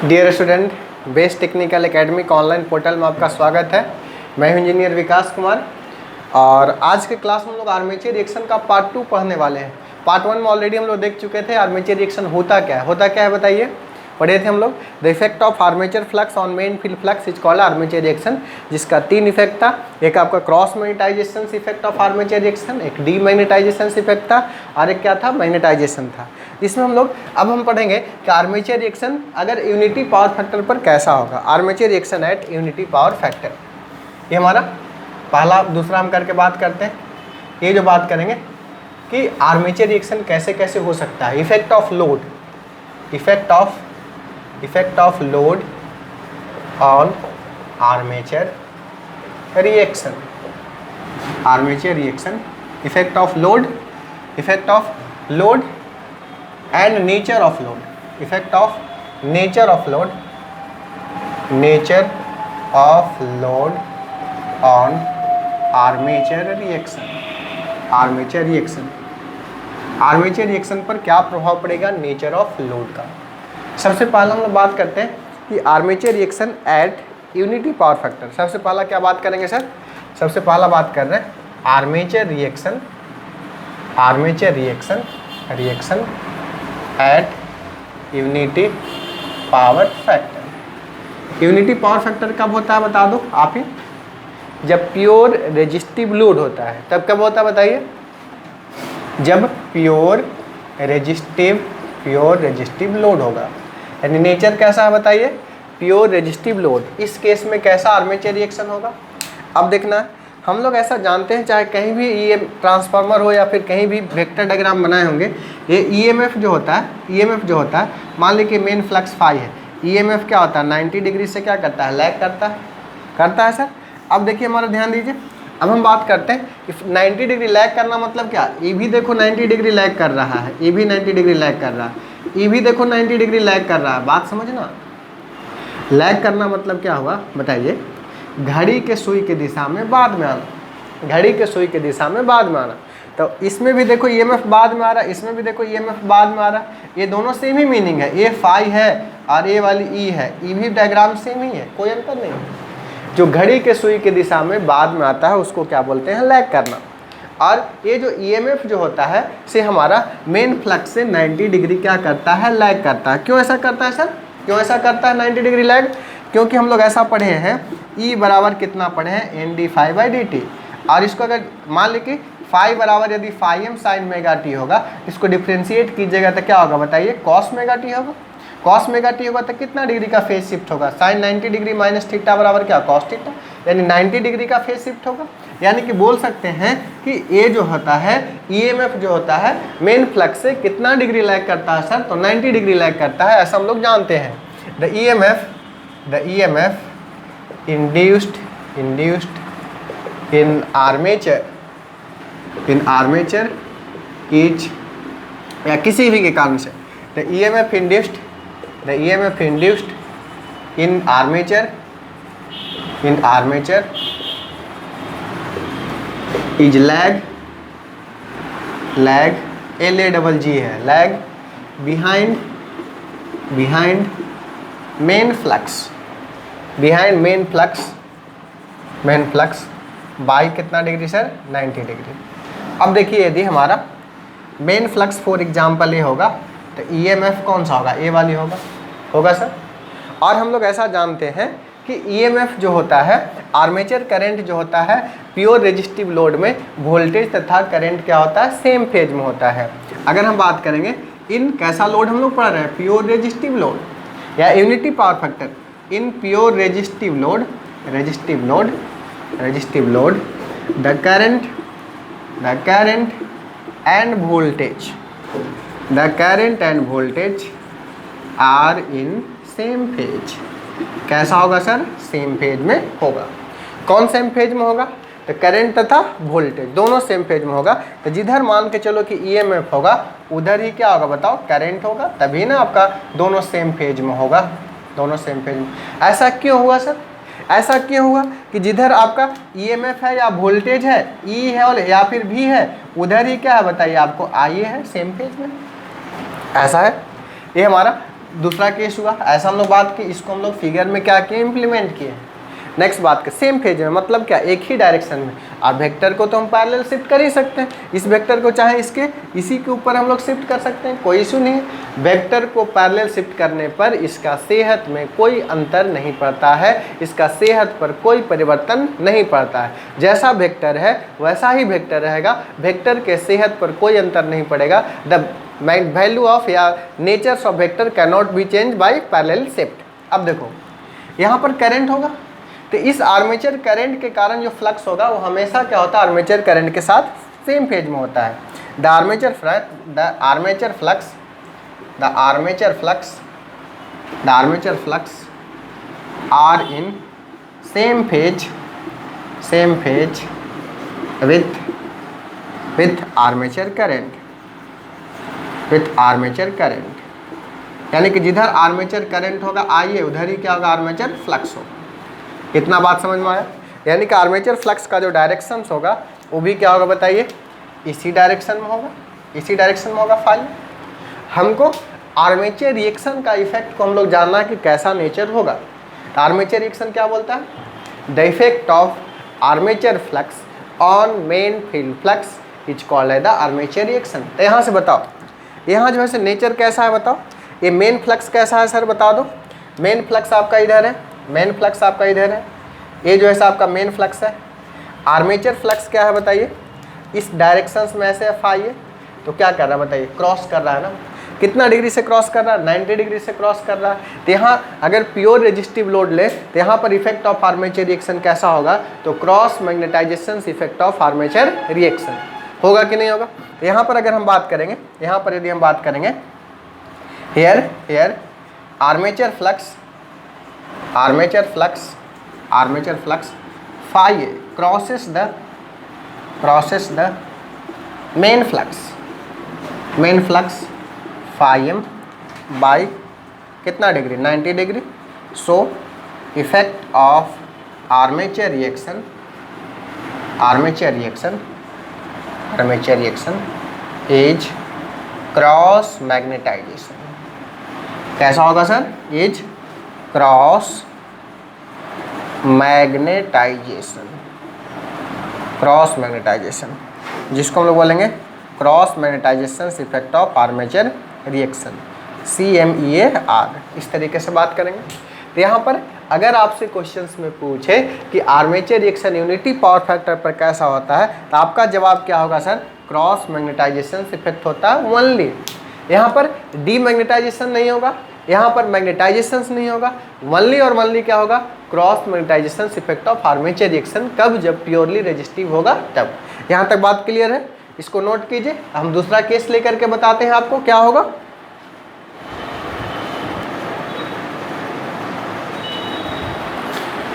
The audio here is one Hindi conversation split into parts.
Dear student, best technical academy का ऑनलाइन पोर्टल में आपका स्वागत है। मैं हूं इंजीनियर विकास कुमार और आज के क्लास में हम लोग आर्मेचर रिएक्शन का पार्ट 2 पढ़ने वाले हैं। पार्ट 1 में ऑलरेडी हम लोग देख चुके थे आर्मेचर रिएक्शन होता क्या है बताइए। पढ़े थे हम लोग the effect of armature flux on main field flux is called armature reaction, जिसका 3 इफेक्ट था। एक आपका cross magnetization effect of armature reaction, एक डीमैग्नेटाइजेशन इफेक्ट था और एक क्या था, मैग्नेटाइजेशन था। इसमें हम लोग अब हम पढ़ेंगे कि आर्मेचर रिएक्शन अगर यूनिटी पावर फैक्टर पर कैसा होगा। Armature reaction at unity power factor, ये हमारा पहला। दूसरा हम करके बात करते हैं, ये जो बात करेंगे कि आर्मेचर रिएक्शन कैसे कैसे हो सकता है। Effect of load, effect of load on armature reaction, armature reaction, effect of load and nature of load, effect of nature of load on armature reaction पर क्या प्रभाव पड़ेगा नेचर ऑफ लोड का। सबसे पहला हम लोग बात करते हैं कि armature reaction at unity power factor. सबसे पहला क्या बात करेंगे सर? सबसे पहला बात कर रहे हैं armature reaction at unity power factor. Unity power factor कब होता है बता दो आप ही? जब प्योर रेजिस्टिव लोड होता है, तब कब होता है बताइए? जब प्योर रेजिस्टिव लोड होगा। यानी नेचर कैसा है बताइए? Pure resistive load. इस केस में कैसा आर्मेचर रिएक्शन होगा? अब देखना है, हम लोग ऐसा जानते हैं चाहे कहीं भी ये ट्रांसफार्मर हो या फिर कहीं भी वेक्टर डायग्राम बनाए होंगे, ये ईएमएफ जो होता है, मान लीजिए मेन फ्लक्स फाई है, ईएमएफ क्या होता है 90 डिग्री से क्या करता है, लैग करता है सर। अब देखिए हमारा ध्यान दीजिए, अब हम बात करते हैं कि 90 डिग्री लैग करना मतलब क्या। ये भी देखो 90 डिग्री लैग कर रहा है, ये भी 90 डिग्री लैग कर रहा है, ये भी देखो 90 डिग्री लैग कर रहा है। बात समझना, लैग करना मतलब क्या हुआ बताइए? घड़ी के सुई के दिशा में बाद में आना, घड़ी के सुई के दिशा में बाद में आना। तो इसमें भी देखो ईएमएफ बाद में आ रहा है, इसमें भी देखो ईएमएफ बाद में आ रहा है। ये दोनों सेम ही मीनिंग है, ये फाई है और ये वाली ई है, ई भी डायग्राम सेम ही है, कोई अंतर नहीं है। जो घड़ी के सुई के दिशा में बाद में आता है उसको क्या बोलते हैं? लैग करना। और ये जो ईएमएफ जो होता है से हमारा मेन फ्लक्स से 90 डिग्री क्या करता है, लैग करता है। क्यों ऐसा करता है सर? क्यों ऐसा करता है 90 डिग्री लैग? क्योंकि हम लोग ऐसा पढ़े हैं E बराबर कितना पढ़े हैं, ND∅dt। और इसको अगर मान ली कि फाई बराबर यदि φm sin मेगा टी होगा, इसको डिफ्रेंशिएट कीजिएगा तो क्या होगा बताइए? cos मेगा टी होगा। cos मेगा टी होगा तो कितना डिग्री का फेज शिफ्ट होगा? sin 90 डिग्री माइनस थीटा बराबर क्या, cos थीटा। यानी 90 डिग्री का फेज शिफ्ट होगा। यानी कि बोल सकते हैं कि ये जो होता है ईएमएफ जो होता है मेन फ्लक्स से कितना डिग्री लैग करता है सर? तो 90 डिग्री लैग करता है, ऐसा हम लोग जानते हैं। The EMF induced in armature is, या किसी भी के कारण से, the EMF induced in armature is lag LAGG है, lag behind main flux by कितना डिग्री सर? 90 डिग्री। अब देखिए यदि हमारा मेन फ्लक्स फॉर एग्जांपल ये होगा तो ईएमएफ कौन सा होगा? ए वाली होगा सर। और हम लोग ऐसा जानते हैं कि ईएमएफ जो होता है, आर्मेचर करंट जो होता है, प्योर रेजिस्टिव लोड में वोल्टेज तथा करंट क्या होता है, सेम फेज में होता है। अगर हम बात करेंगे इन कैसा लोड हम लोग पढ़ रहे हैं, प्योर रेजिस्टिव लोड या unity power factor, in pure resistive load the current and voltage are in same phase। कैसा होगा सर? सेम फेज में होगा। कौन सेम फेज में होगा? तो करंट तथा वोल्टेज दोनों सेम फेज में होगा। तो जिधर मान के चलो कि ईएमएफ होगा उधर ही क्या होगा बताओ? करंट होगा, तभी ना आपका दोनों सेम फेज में होगा, दोनों सेम फेज में। ऐसा क्यों हुआ सर? ऐसा क्यों हुआ कि जिधर आपका ईएमएफ है या वोल्टेज है, ई है और या फिर भी है, उधर ही क्या है बताइए आपको? आई है, सेम फेज में। ऐसा है। ये हमारा दूसरा केस हुआ, ऐसा हम लोग बात की, इसको हम लोग फिगर में क्या किए, इंप्लीमेंट किए। नेक्स्ट बात कर सेम फेज में, मतलब क्या, एक ही डायरेक्शन में। अब वेक्टर को तो हम पैरेलल शिफ्ट कर ही सकते हैं, इस वेक्टर को चाहे इसके इसी के ऊपर हम लोग शिफ्ट कर सकते हैं, कोई इशू नहीं है। वेक्टर को पैरेलल शिफ्ट करने पर इसका सेहत में कोई अंतर नहीं पड़ता है, इसका सेहत पर कोई परिवर्तन नहीं पड़ता है। जैसा वेक्टर है वैसा ही वेक्टर रहेगा, वेक्टर के सेहत पर कोई अंतर नहीं पड़ेगा। द वैल्यू ऑफ या natures of vector can not be change by parallel shift. अब देखो यहाँ पर करंट होगा, तो इस आर्मेचर करंट के कारण जो फ्लक्स होगा वो हमेशा क्या होता है, आर्मेचर करंट के साथ सेम फेज में होता है। The armature flux are in same phase with armature current, यानी कि जिधर आर्मेचर करंट होगा आइए उधर ही क्या होगा, आर्मेचर फ्लक्स होगा। कितना बात समझ में आया? यानी कि आर्मेचर फ्लक्स का जो डायरेक्शन होगा वो भी क्या होगा बताइए, इसी डायरेक्शन में होगा, इसी डायरेक्शन में होगा फाइल। हमको आर्मेचर रिएक्शन का इफेक्ट को हम लोग जानना है कि कैसा नेचर होगा। तो आर्मेचर रिएक्शन क्या बोलता है, the effect of armature flux on main field flux is called the armature reaction. तो यहाँ से बताओ, यहाँ जो है से नेचर कैसा है बताओ, ये मेन फ्लक्स कैसा है सर बता दो। मेन फ्लक्स आपका इधर है, मेन फ्लक्स आपका इधर है, ये जो है आपका मेन फ्लक्स है। आर्मेचर फ्लक्स क्या है बताइए, इस डायरेक्शंस में ऐसे फाई है, तो क्या कर रहा है बताइए, क्रॉस कर रहा है ना। कितना डिग्री से क्रॉस कर रहा है, 90 डिग्री से क्रॉस कर रहा है। तो यहाँ अगर प्योर रेजिस्टिव लोड ले तो यहाँ पर इफेक्ट ऑफ आर्मेचर रिएक्शन कैसा होगा, तो cross magnetization effect of armature reaction होगा कि नहीं होगा। तो यहाँ पर अगर हम बात करेंगे, यहाँ पर यदि हम बात करेंगे, here armature flux phi crosses the main flux phi m by कितना degree, 90 degree. So effect of armature reaction is cross magnetization. कैसा होगा सर, इज क्रॉस मैग्नेटाइजेशन, जिसको हम लोग बोलेंगे cross magnetization effect of armature reaction, CMEAR। इस तरीके से बात करेंगे। तो यहाँ पर अगर आपसे क्वेश्चंस में पूछे कि armature reaction unity power factor पर कैसा होता है, तो आपका जवाब क्या होगा सर, क्रॉस मैग्नेटाइजेशन इफेक्ट होता है ओनली। यहाँ पर डीमैग्नेटाइजेशन नहीं होगा, यहाँ पर मैग्नेटाइजेशन नहीं होगा, वनली और वनली क्या होगा, cross magnetization effect of armature reaction. कब, जब प्योरली रेजिस्टिव होगा तब। यहाँ तक बात क्लियर है, इसको नोट कीजिए। हम दूसरा केस लेकर के बताते हैं आपको क्या होगा।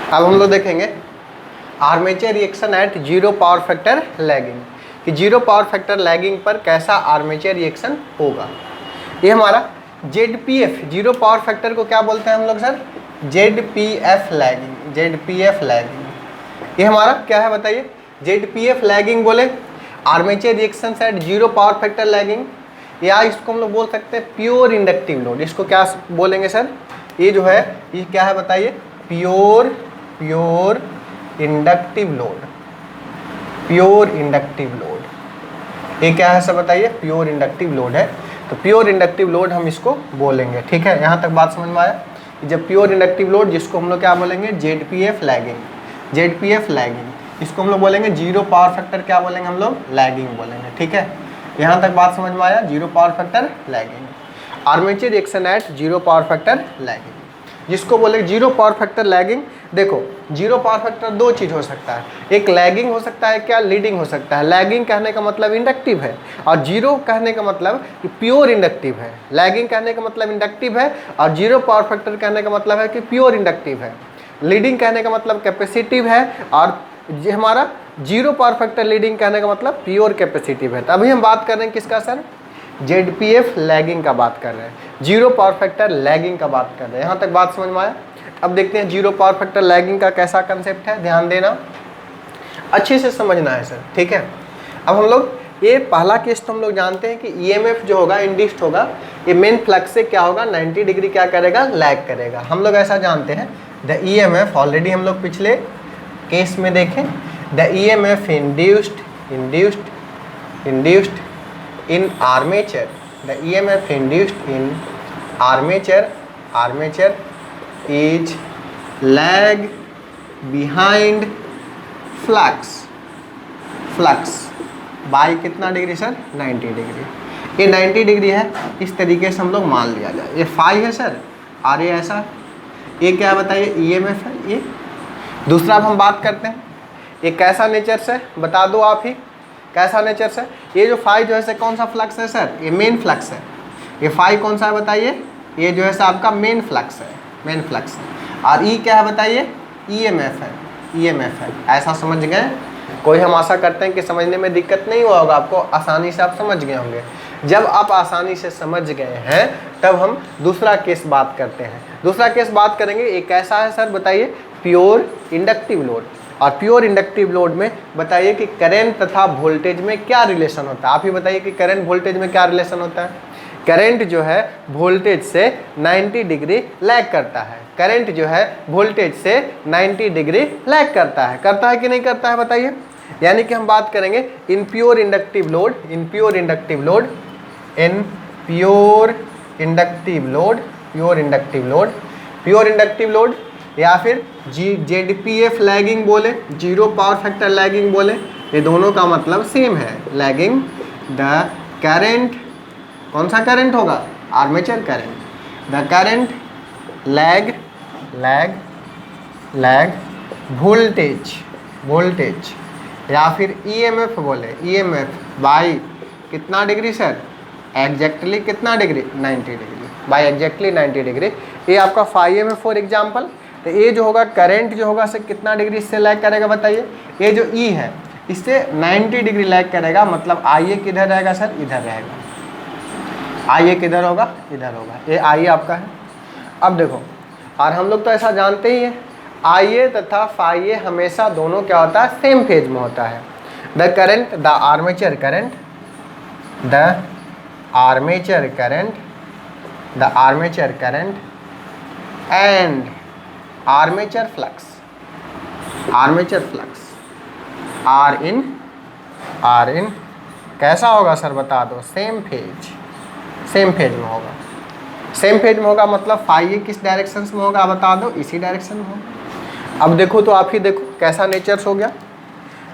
अब हम लोग देखेंगे armature reaction at zero power factor lagging, कि जीरो पावर फैक्टर लैगिंग पर कैसा आर्मेचर रिएक्शन होगा। ये हमारा ZPF, जीरो पावर फैक्टर को क्या बोलते हैं हम लोग सर, ZPF लैगिंग। ये हमारा क्या है बताइए, ZPF लैगिंग बोले armature reaction at zero power factor lagging, या इसको हम लोग बोल सकते हैं प्योर इंडक्टिव लोड। इसको क्या बोलेंगे सर, ये जो है ये क्या है बताइए, प्योर इंडक्टिव लोड। ये क्या है सर बताइए, प्योर इंडक्टिव लोड है। तो प्योर इंडक्टिव लोड हम इसको बोलेंगे, ठीक है। यहाँ तक बात समझ में आया। जब प्योर इंडक्टिव लोड, जिसको हम लोग क्या बोलेंगे, ZPF लैगिंग, इसको हम लोग बोलेंगे जीरो पावर फैक्टर, क्या बोलेंगे हम लोग, लैगिंग बोलेंगे, ठीक है। यहाँ तक बात समझ में आया, zero power factor lagging, armature reaction at zero power factor lagging, जिसको बोले जीरो पावर फैक्टर लैगिंग। देखो जीरो पावर फैक्टर दो चीज़ हो सकता है, एक लैगिंग हो सकता है, क्या लीडिंग हो सकता है। लैगिंग कहने का मतलब इंडक्टिव है, और जीरो कहने का मतलब कि प्योर इंडक्टिव है। लैगिंग कहने का मतलब इंडक्टिव है, और जीरो पावर फैक्टर कहने का मतलब है कि प्योर इंडक्टिव है। लीडिंग कहने का मतलब कैपेसिटिव है, और हमारा जीरो पावर फैक्टर लीडिंग कहने का मतलब प्योर कैपेसिटिव है। तो अभी हम बात कर रहे हैं किसका सर, ZPF लैगिंग का बात कर रहे हैं, जीरो पावर फैक्टर लैगिंग का बात कर रहे हैं। यहाँ तक बात समझ में आया। अब देखते हैं जीरो पावर फैक्टर लैगिंग का कैसा कंसेप्ट है, ध्यान देना, अच्छे से समझना है सर, ठीक है। अब हम लोग ये पहला केस तो हम लोग जानते हैं कि EMF जो होगा इंड्यूस्ड होगा ये मेन फ्लक्स से क्या होगा 90 डिग्री क्या करेगा, लैग करेगा। हम लोग ऐसा जानते हैं द EMF, ऑलरेडी हम लोग पिछले केस में देखें, the EMF induced in armature, the EMF induced in armature is lag behind flux by कितना डिग्री सर, 90 डिग्री। ये 90 डिग्री है, इस तरीके से हम लोग मान लिया जाए। ये फाई है सर, और ये ऐसा, ये क्या है बताइए, EMF है। ये दूसरा अब हम बात करते हैं, ये कैसा नेचर से बता दो आप ही, कैसा नेचर से। ये जो फाई जो है से कौन सा फ्लक्स है सर, ये मेन फ्लक्स है। ये फाई कौन सा है बताइए, ये जो है से आपका मेन फ्लक्स है, मेन फ्लक्स है। और ई क्या है बताइए, EMF है। ऐसा समझ गए? कोई, हम आशा करते हैं कि समझने में दिक्कत नहीं हुआ होगा आपको, आसानी से आप समझ गए होंगे। जब आप आसानी से समझ गए हैं तब हम दूसरा केस बात करते हैं। दूसरा केस बात करेंगे, एक कैसा है सर बताइए, प्योर इंडक्टिव लोड। और प्योर इंडक्टिव लोड में बताइए कि करंट तथा वोल्टेज में क्या रिलेशन होता है। आप ही बताइए कि करंट वोल्टेज में क्या रिलेशन होता है। करंट जो है वोल्टेज से 90 डिग्री लैग करता है। करंट जो है वोल्टेज से 90 डिग्री लैग करता है कि नहीं करता है बताइए। यानी कि हम बात करेंगे इन प्योर इंडक्टिव लोड या फिर ZPF लैगिंग बोले, जीरो पावर फैक्टर लैगिंग बोले, ये दोनों का मतलब सेम है। लैगिंग द करंट, कौन सा करंट होगा, armature current. The current lag voltage या फिर EMF बोले, EMF बाई कितना डिग्री सर, एग्जैक्टली कितना degree, 90 degree, by exactly 90 degree. ये आपका फाई में फॉर एग्जाम्पल। तो ये जो होगा करंट जो होगा से कितना डिग्री इससे लैग करेगा बताइए। ये जो E है इससे 90 डिग्री लैग करेगा, मतलब IA किधर रहेगा सर, इधर रहेगा। IA किधर होगा, इधर होगा। ये IA आपका है। अब देखो, और हम लोग तो ऐसा जानते ही हैं IA तथा फाई हमेशा दोनों क्या होता है, सेम फेज में होता है। The current, the armature current and armature flux are in कैसा होगा सर बता दो, सेम फेज में होगा। सेम फेज में होगा मतलब फाई किस डायरेक्शन में होगा बता दो, इसी डायरेक्शन में होगा। अब देखो तो आप ही देखो कैसा नेचर्स हो गया।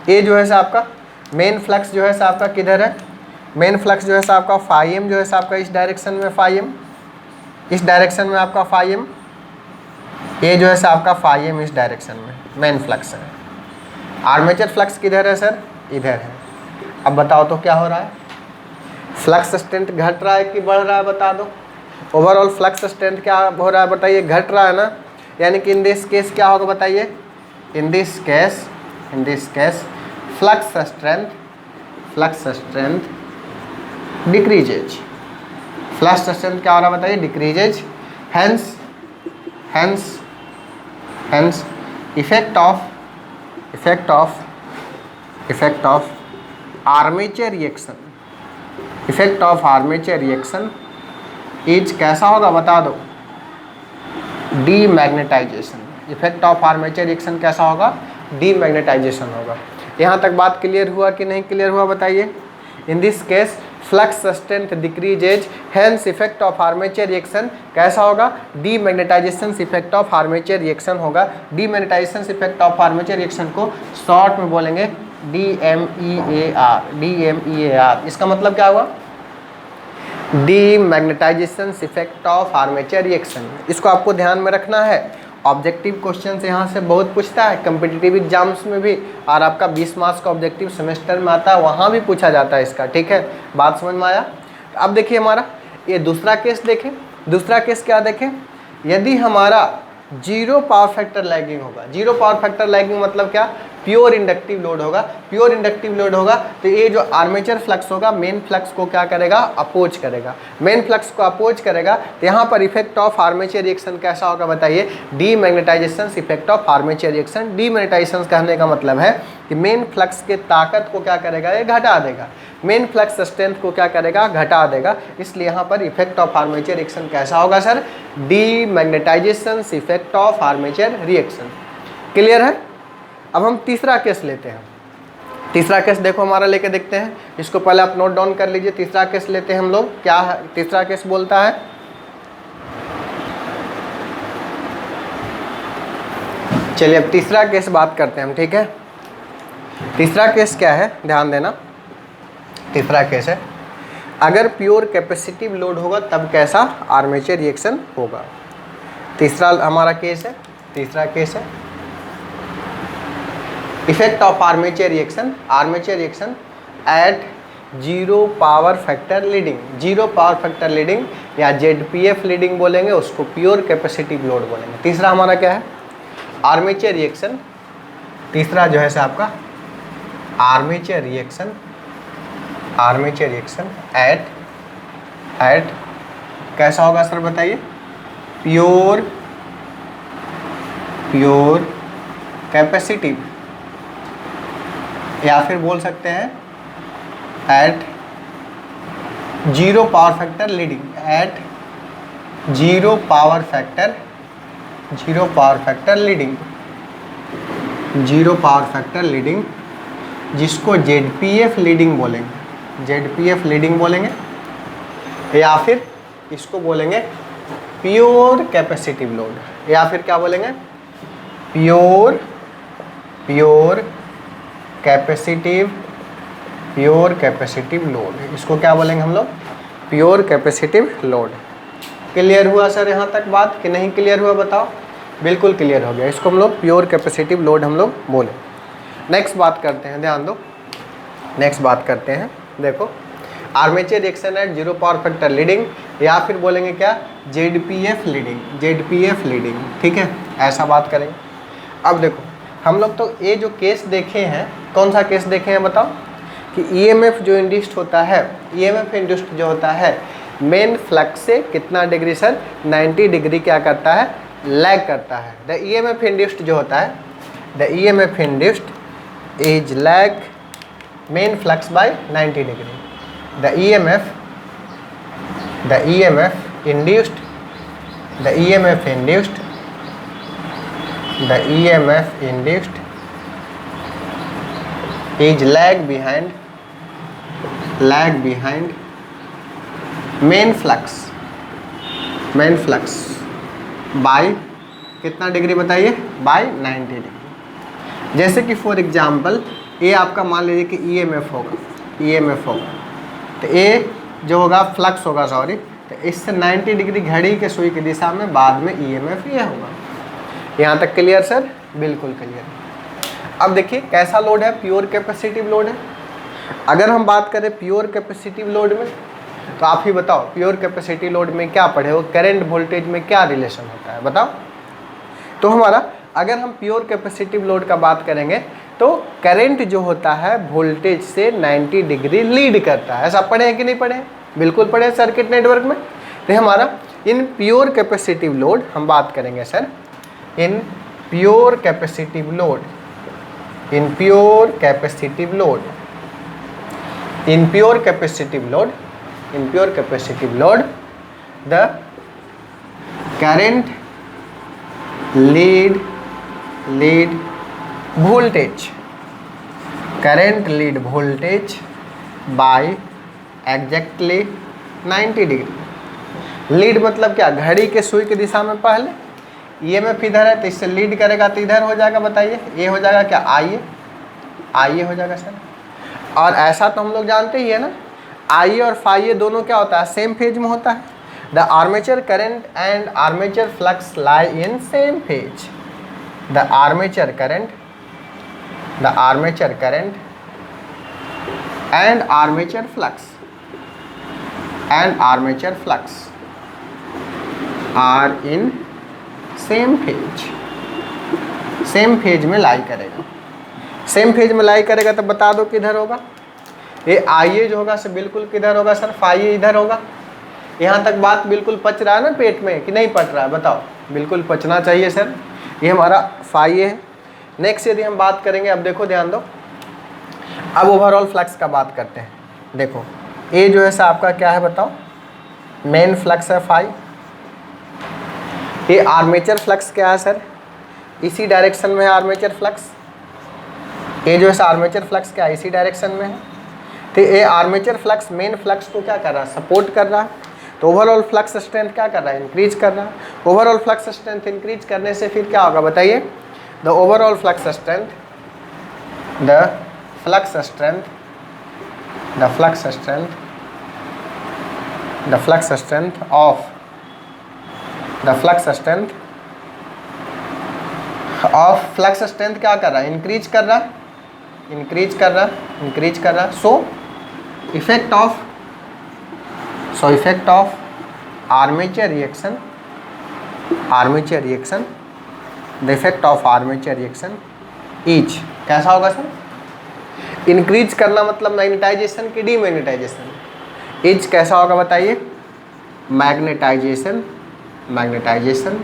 ये जो है आपका मेन फ्लक्स जो है आपका किधर है, मेन फ्लक्स जो है आपका फाई एम जो है आपका इस डायरेक्शन में, फाई एम इस डायरेक्शन में आपका फाई एम, ये जो है आपका फाई एम इस डायरेक्शन में मेन फ्लक्स है। आर्मेचर फ्लक्स किधर है सर, इधर है। अब बताओ तो क्या हो रहा है, फ्लक्स स्ट्रेंथ घट रहा है कि बढ़ रहा है बता दो। ओवरऑल फ्लक्स स्ट्रेंथ क्या हो रहा है बताइए, घट रहा है ना। यानी कि इन दिस केस क्या होगा बताइए, in this case flux strength decreases. Flux strength क्या हो रहा है बताइए, decreases. Hence effect of armature reaction is कैसा होगा बता दो, demagnetization. Effect of armature reaction कैसा होगा, डीमैग्नेटाइजेशन होगा। यहाँ तक बात क्लियर हुआ कि नहीं क्लियर हुआ बताइए। In this case flux strength decreases, hence effect of armature reaction कैसा होगा, demagnetization effect of armature reaction होगा। Demagnetization effect of armature reaction को शॉर्ट में बोलेंगे DMEAR। इसका मतलब क्या हुआ, demagnetization effect of armature reaction. इसको आपको ध्यान में रखना है। ऑब्जेक्टिव क्वेश्चन से यहाँ से बहुत पूछता है, कम्पिटिटिव एग्जाम्स में भी, और आपका 20 मार्क्स का ऑब्जेक्टिव सेमेस्टर में आता है, वहाँ भी पूछा जाता है इसका। ठीक है, बात समझ में आया। अब देखिए हमारा ये दूसरा केस देखें। दूसरा केस क्या देखें, यदि हमारा जीरो पावर फैक्टर लैगिंग होगा। जीरो पावर फैक्टर लैगिंग मतलब क्या, प्योर इंडक्टिव लोड होगा। प्योर इंडक्टिव लोड होगा तो ये जो आर्मेचर फ्लक्स होगा मेन फ्लक्स को क्या करेगा, अपोज करेगा। मेन फ्लक्स को अपोज करेगा तो यहाँ पर इफेक्ट ऑफ आर्मेचर रिएक्शन कैसा होगा बताइए, demagnetization effect of armature reaction. Demagnetization कहने का मतलब है कि मेन फ्लक्स के ताकत को क्या करेगा, ये घटा देगा। मेन फ्लक्स स्ट्रेंथ को क्या करेगा, घटा देगा। इसलिए यहाँ पर इफेक्ट ऑफ आर्मेचर रिएक्शन कैसा होगा sir, demagnetization effect of armature reaction. Clear है। अब हम तीसरा केस लेते हैं। तीसरा केस देखो हमारा लेके देखते हैं, इसको पहले आप नोट डाउन कर लीजिए। तीसरा केस लेते हैं हम लोग, क्या है तीसरा केस बोलता है, चलिए अब तीसरा केस बात करते हैं हम, ठीक है। तीसरा केस क्या है, ध्यान देना। तीसरा केस है अगर प्योर कैपेसिटिव लोड होगा तब कैसा आर्मेचर रिएक्शन होगा। तीसरा हमारा केस है, तीसरा केस है effect of armature reaction, armature reaction at zero power factor leading. Zero power factor leading या ZPF लीडिंग बोलेंगे, उसको प्योर कैपेसिटिव लोड बोलेंगे। तीसरा हमारा क्या है, आर्मेचर रिएक्शन। तीसरा जो है से आपका armature reaction, armature reaction at कैसा होगा सर बताइए, प्योर कैपेसिटिव, या फिर बोल सकते हैं at zero power factor leading, at zero power factor leading, zero power factor leading, जिसको ZPF लीडिंग बोलेंगे, ZPF लीडिंग बोलेंगे, या फिर इसको बोलेंगे प्योर कैपेसिटिव लोड, या फिर क्या बोलेंगे, प्योर कैपेसिटिव लोड। इसको क्या बोलेंगे हम लोग, प्योर कैपेसिटिव लोड। क्लियर हुआ सर यहाँ तक बात कि नहीं क्लियर हुआ बताओ। बिल्कुल क्लियर हो गया। इसको हम लोग प्योर कैपेसिटिव लोड हम लोग बोले। नेक्स्ट बात करते हैं, ध्यान दो, नेक्स्ट बात करते हैं। देखो armature reaction at zero power factor leading, या फिर बोलेंगे क्या, ZPF लीडिंग, ठीक है, ऐसा बात करेंगे। अब देखो हम लोग तो ये जो केस देखे हैं, कौन सा केस देखे हैं बताओ, कि EMF जो इंड्यूस्ड होता है, EMF इंड्यूस्ड जो होता है मेन फ्लक्स से कितना डिग्री सर, 90 डिग्री क्या करता है, लैग करता है। द EMF इंड्यूस्ड जो होता है, the EMF induced is lag main flux by 90 डिग्री। The EMF induced is lag behind main flux by कितना डिग्री बताइए, बाय 90 डिग्री। जैसे कि फॉर एग्जांपल ये आपका मान लीजिए कि EMF होगा, तो ये जो होगा फ्लक्स होगा, सॉरी, तो इससे 90 डिग्री घड़ी के सुई की दिशा में बाद में EMF ये होगा। यहाँ तक क्लियर सर, बिल्कुल क्लियर। अब देखिए कैसा लोड है, प्योर कैपेसिटिव लोड है। अगर हम बात करें प्योर कैपेसिटिव लोड में, तो आप ही बताओ प्योर कैपेसिटिव लोड में क्या पढ़े हो, करंट वोल्टेज में क्या रिलेशन होता है बताओ। तो हमारा अगर हम प्योर कैपेसिटिव लोड का बात करेंगे तो करंट जो होता है वोल्टेज से 90 डिग्री लीड करता है। ऐसा पढ़े हैं कि नहीं पढ़े, बिल्कुल पढ़े सर्किट नेटवर्क में। तो हमारा इन प्योर कैपेसिटिव लोड हम बात करेंगे sir, in pure capacitive load, in pure capacitive load, in pure capacitive load, in pure capacitive load the current lead voltage, current lead voltage by exactly 90 degree. Lead मतलब क्या, घड़ी के सुई की दिशा में पहले EMF इधर है तो इससे लीड करेगा तो इधर हो जाएगा, बताइए ये हो जाएगा क्या, IA हो जाएगा सर। और ऐसा तो हम लोग जानते ही है ना, IA और फाई दोनों क्या होता है, सेम फेज में होता है। The armature current and armature flux lie in same phase. The armature current and armature flux are in same phase में लाई करेगा। सेम फेज में लाई करेगा तो बता दो किधर होगा। ये आई जो होगा से बिल्कुल किधर होगा सर, फाई इधर होगा। यहाँ तक बात बिल्कुल पच रहा है ना पेट में कि नहीं पच रहा है, बताओ। बिल्कुल पचना चाहिए सर। ये हमारा फाई है। नेक्स्ट यदि हम बात करेंगे, अब देखो ध्यान दो, अब ओवरऑल फ्लक्स का बात करते हैं। देखो ये जो है सर आपका क्या है बताओ, मेन फ्लक्स है फाई। ये आर्मेचर फ्लक्स क्या है सर, इसी डायरेक्शन में है आर्मेचर फ्लक्स। ये जो है सर आर्मेचर फ्लक्स क्या है, इसी डायरेक्शन में है। तो ये आर्मेचर फ्लक्स मेन फ्लक्स को क्या कर रहा है, सपोर्ट कर रहा है। तो ओवरऑल फ्लक्स स्ट्रेंथ क्या कर रहा है, इंक्रीज कर रहा है। ओवरऑल फ्लक्स स्ट्रेंथ इंक्रीज करने से फिर क्या होगा बताइए, the overall flux strength, the flux strength, the flux strength, the flux strength of, the flux strength of, flux strength क्या कर रहा है, इंक्रीज कर रहा है, इंक्रीज कर रहा है, इंक्रीज कर रहा है। So effect of, so effect of armature reaction, armature reaction, the effect of armature reaction is कैसा होगा सर, इंक्रीज करना मतलब मैग्नेटाइजेशन की डीमैग्नेटाइजेशन। इज कैसा होगा बताइए, मैग्नेटाइजेशन, मैग्नेटाइजेशन,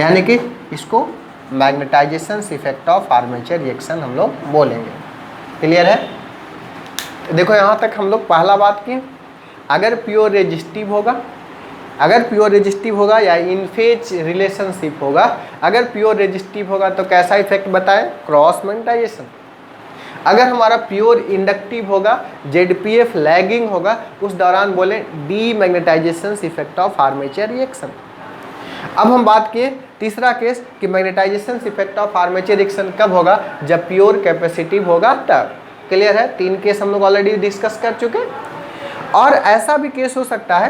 यानी कि इसको magnetization effect of armature reaction हम लोग बोलेंगे। क्लियर है। देखो यहाँ तक हम लोग पहला बात की, अगर प्योर रेजिस्टिव होगा, अगर प्योर रेजिस्टिव होगा या इन फेज रिलेशनशिप होगा, अगर प्योर रेजिस्टिव होगा तो कैसा इफेक्ट बताएं, क्रॉस मैग्नेटाइजेशन। अगर हमारा प्योर इंडक्टिव होगा, जेडपीएफ लैगिंग होगा, उस दौरान बोले demagnetization effect of armature reaction. अब हम बात किए तीसरा केस कि magnetization effect of armature reaction कब होगा, जब प्योर कैपेसिटिव होगा तब। क्लियर है। तीन केस हम लोग ऑलरेडी डिस्कस कर चुके। और ऐसा भी केस हो सकता है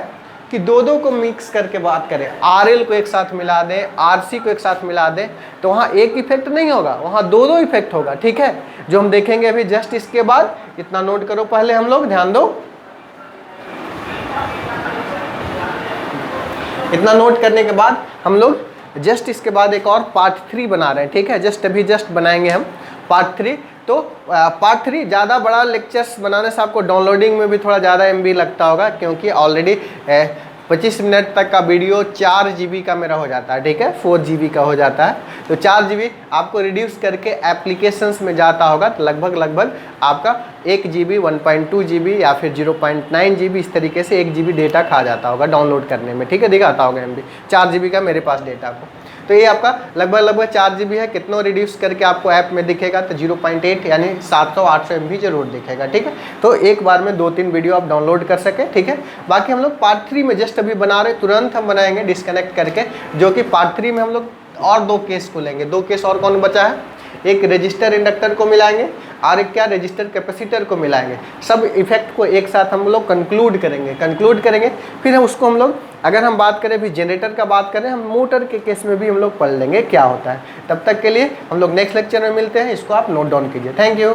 कि दो को मिक्स करके बात करें, आरएल को एक साथ मिला दें, आरसी को एक साथ मिला दें, तो वहाँ एक इफेक्ट नहीं होगा, वहाँ दो इफेक्ट होगा। ठीक है, जो हम देखेंगे अभी जस्ट इसके बाद। इतना नोट करो पहले हम लोग, ध्यान दो। इतना नोट करने के बाद हम लोग जस्ट इसके बाद एक और पार्ट 3 बना रहे हैं। ठीक है, जस्ट बनाएंगे हम पार्ट 3। तो पार्ट 3 ज़्यादा बड़ा लेक्चर्स बनाने से आपको डाउनलोडिंग में भी थोड़ा ज़्यादा MB लगता होगा, क्योंकि ऑलरेडी 25 मिनट तक का वीडियो 4 GB का मेरा हो जाता है। ठीक है, 4 GB का हो जाता है। तो 4 GB आपको रिड्यूस करके एप्लीकेशंस में जाता होगा, तो लगभग आपका 1 GB, 1.2 GB या फिर 0.9 GB, इस तरीके से 1 GB डेटा खा जाता होगा डाउनलोड करने में। ठीक है, दिखाता होगा MB 4 GB का मेरे पास डेटा को। तो ये आपका लगभग 4 GB है। कितना रिड्यूस करके आपको ऐप में दिखेगा, तो 0.8 यानी 700-800 MB जरूर दिखेगा। ठीक है, तो एक बार में 2-3 वीडियो आप डाउनलोड कर सके। ठीक है, बाकी हम लोग पार्ट 3 में जस्ट अभी बना रहे, तुरंत हम बनाएंगे डिस्कनेक्ट करके, जो कि पार्ट 3 में हम लोग और 2 केस को लेंगे। 2 केस और कौन बचा है, एक रजिस्टर इंडक्टर को मिलाएंगे और एक क्या रजिस्टर कैपेसिटर को मिलाएंगे। सब इफेक्ट को एक साथ हम लोग कंक्लूड करेंगे। फिर उसको हम लोग, अगर हम बात करें भी जनरेटर का बात करें, हम मोटर के केस में भी हम लोग पढ़ लेंगे क्या होता है। तब तक के लिए हम लोग नेक्स्ट लेक्चर में मिलते हैं। इसको आप नोट डाउन कीजिए। Thank you.